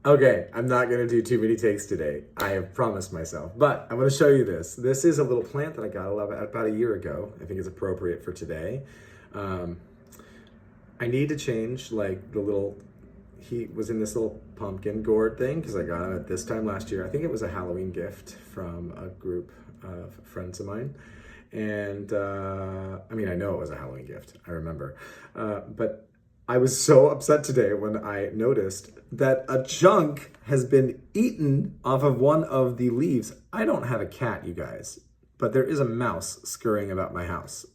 Okay, I'm not gonna do too many takes today. I have promised myself, but I'm gonna show you this. This is a little plant that I got about a year ago. I think it's appropriate for today. Um, I need to change like the little, he was in this little pumpkin gourd thing because I got him at this time last year. I think it was a Halloween gift from a group of friends of mine. And I mean, I know it was a Halloween gift, I remember. But I was so upset today when I noticed that a chunk has been eaten off of one of the leaves. I don't have a cat, you guys, but there is a mouse scurrying about my house.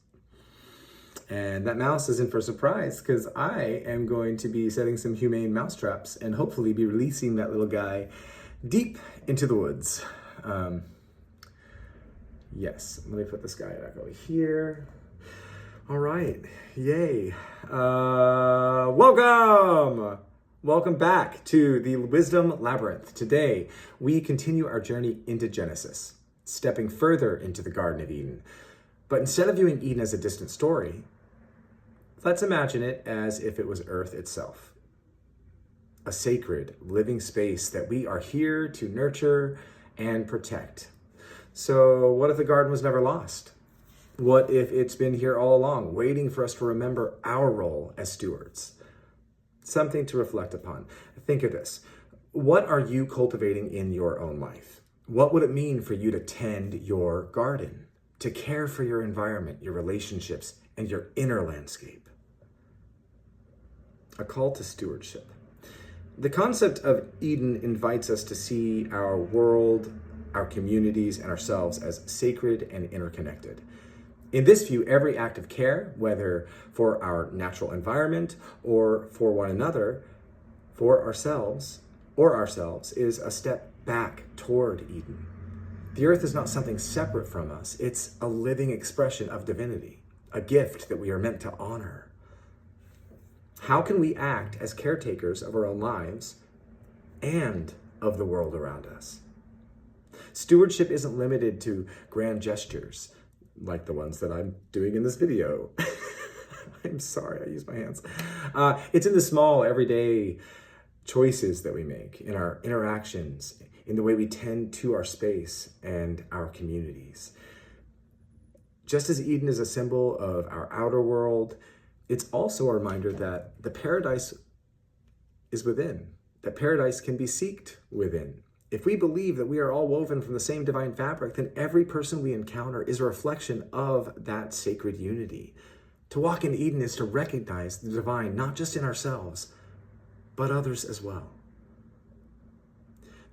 And that mouse is in for a surprise because I am going to be setting some humane mouse traps and hopefully be releasing that little guy deep into the woods. Yes, let me put this guy back over here. All right, yay. Welcome back to the Wisdom Labyrinth. Today, we continue our journey into Genesis, stepping further into the Garden of Eden. But instead of viewing Eden as a distant story, let's imagine it as if it was Earth itself. A sacred, living space that we are here to nurture and protect. So what if the garden was never lost? What if it's been here all along, waiting for us to remember our role as stewards? Something to reflect upon. Think of this. What are you cultivating in your own life? What would it mean for you to tend your garden, to care for your environment, your relationships, and your inner landscape? A call to stewardship. The concept of Eden invites us to see our world, our communities, and ourselves as sacred and interconnected. In this view, every act of care, whether for our natural environment or for one another, for ourselves, is a step back toward Eden. The earth is not something separate from us. It's a living expression of divinity, a gift that we are meant to honor. How can we act as caretakers of our own lives and of the world around us? Stewardship isn't limited to grand gestures like the ones that I'm doing in this video. I'm sorry, I use my hands. It's in the small, everyday choices that we make, in our interactions, in the way we tend to our space and our communities. Just as Eden is a symbol of our outer world, it's also a reminder that the paradise is within, that paradise can be sought within. If we believe that we are all woven from the same divine fabric, then every person we encounter is a reflection of that sacred unity. To walk in Eden is to recognize the divine, not just in ourselves, but others as well.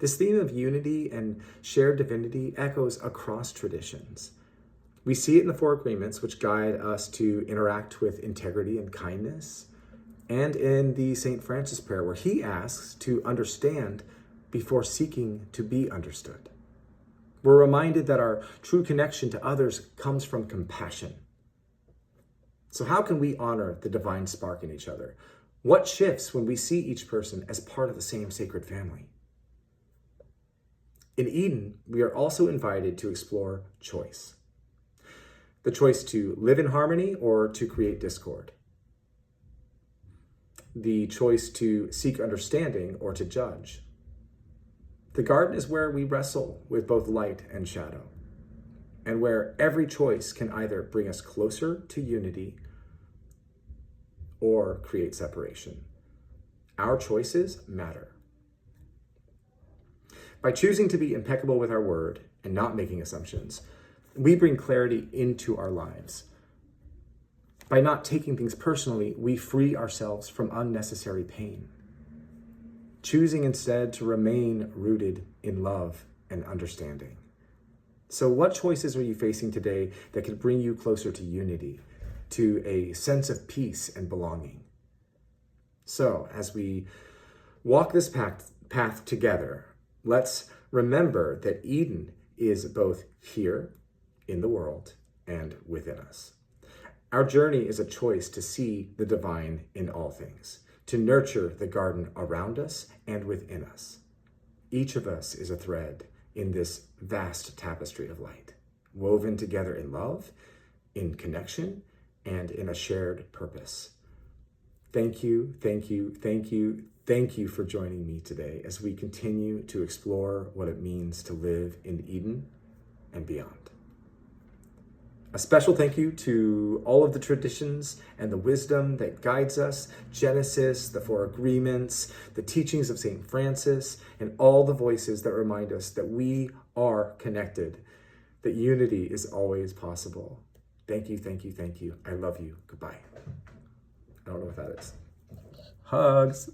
This theme of unity and shared divinity echoes across traditions. We see it in the Four Agreements, which guide us to interact with integrity and kindness, and in the St. Francis prayer, where he asks to understand before seeking to be understood. We're reminded that our true connection to others comes from compassion. So how can we honor the divine spark in each other? What shifts when we see each person as part of the same sacred family? In Eden, we are also invited to explore choice. The choice to live in harmony or to create discord. The choice to seek understanding or to judge. The garden is where we wrestle with both light and shadow, and where every choice can either bring us closer to unity or create separation. Our choices matter. By choosing to be impeccable with our word and not making assumptions, we bring clarity into our lives. By not taking things personally, we free ourselves from unnecessary pain, choosing instead to remain rooted in love and understanding. So what choices are you facing today that can bring you closer to unity, to a sense of peace and belonging? So as we walk this path together, let's remember that Eden is both here in the world and within us. Our journey is a choice to see the divine in all things, to nurture the garden around us and within us. Each of us is a thread in this vast tapestry of light, woven together in love, in connection, and in a shared purpose. Thank you, thank you, thank you, Thank you for joining me today as we continue to explore what it means to live in Eden and beyond. A special thank you to all of the traditions and the wisdom that guides us, Genesis, the Four Agreements, the teachings of St. Francis, and all the voices that remind us that we are connected, that unity is always possible. Thank you, thank you, thank you. I love you. Goodbye. I don't know what that is. Hugs.